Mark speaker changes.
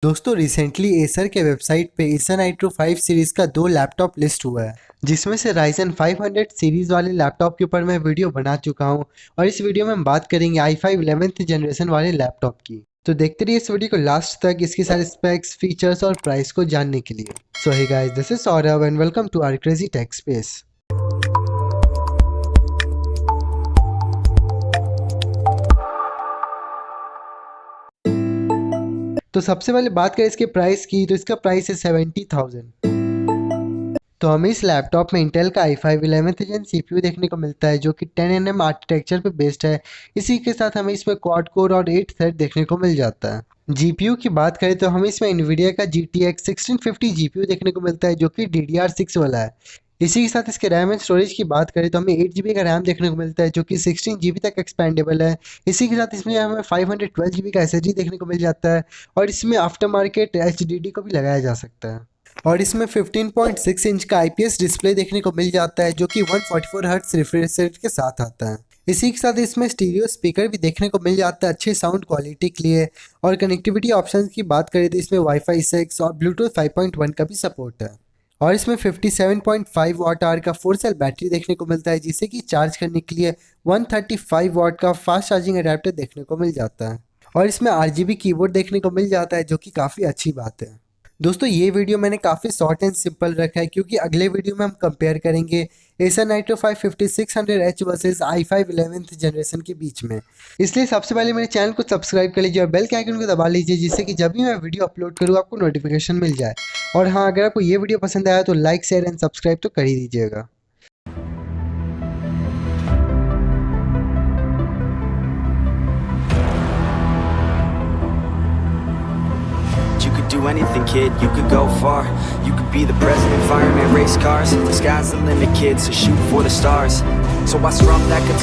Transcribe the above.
Speaker 1: दोस्तों recently Acer के website पे एसर नाइट्रो 5 सीरीज का 2 लैपटॉप लिस्ट हुआ है, जिसमें से राइजन 500 सीरीज वाले लैपटॉप के ऊपर मैं वीडियो बना चुका हूं। और इस वीडियो में हम बात करेंगे i5 11th जनरेशन वाले लैपटॉप की। तो देखते रहिए इस वीडियो को लास्ट तक, इसके सारे स्पेक्स, फीचर्स और प्राइस को जानने के लिए। So hey guys, this is Saurabh and welcome to our crazy tech space. तो सबसे पहले बात करें इसके प्राइस की, तो इसका प्राइस है 70,000। तो हमें इस लैपटॉप में इंटेल का i5 11th जेन CPU देखने को मिलता है, जो कि 10nm आर्किटेक्चर पे बेस्ड है। इसी के साथ हमें इसमें क्वाड कोर और 8 थ्रेड देखने को मिल जाता है। GPU की बात करें तो हमें इसमें NVIDIA का GTX 1650 GPU देखने को मिलता है, जो कि DDR6 वाला है। इसी के साथ इसके रैम एंड स्टोरेज की बात करें तो हमें 8 GB का रैम देखने को मिलता है, जो कि 16 GB तक एक्सपेंडेबल है। इसी के साथ इसमें हमें 512 GB का SSD देखने को मिल जाता है, और इसमें आफ्टर मार्केट HDD को भी लगाया जा सकता है। और इसमें 15.6 इंच का IPS डिस्प्ले देखने को मिल जाता है, जो कि 144 हर्ट्ज रिफ्रेश रेट के साथ आता है। इसी के साथ इसमें स्टीरियो स्पीकर भी देखने को मिल जाता है अच्छी साउंड क्वालिटी के लिए। और कनेक्टिविटी ऑप्शंस की बात करें तो इसमें वाईफाई 6 और ब्लूटूथ 5.1 का भी सपोर्ट है। और इसमें 57.5 वाट आवर का 4 सेल बैटरी देखने को मिलता है, जिसे कि चार्ज करने के लिए 135 वाट का फास्ट चार्जिंग अडेप्टर देखने को मिल जाता है। और इसमें RGB कीबोर्ड देखने को मिल जाता है, जो कि काफ़ी अच्छी बात है। दोस्तों ये वीडियो मैंने काफ़ी शॉर्ट एंड सिंपल रखा है, क्योंकि अगले वीडियो में हम कंपेयर करेंगे Acer nitro 5600H versus i5 11th generation के बीच में। इसलिए सबसे पहले मेरे चैनल को सब्सक्राइब कर लीजिए और बेल के आइकन को दबा लीजिए, जिससे कि जब भी मैं वीडियो अपलोड करूँ आपको नोटिफिकेशन मिल जाए। और हाँ, अगर आपको ये वीडियो पसंद आया तो लाइक, शेयर एंड सब्सक्राइब तो कर ही दीजिएगा।
Speaker 2: You could do anything, kid, you could go far. You could be the president, fireman, race cars. The sky's the limit, kid, so shoot for the stars. So I strum that guitar.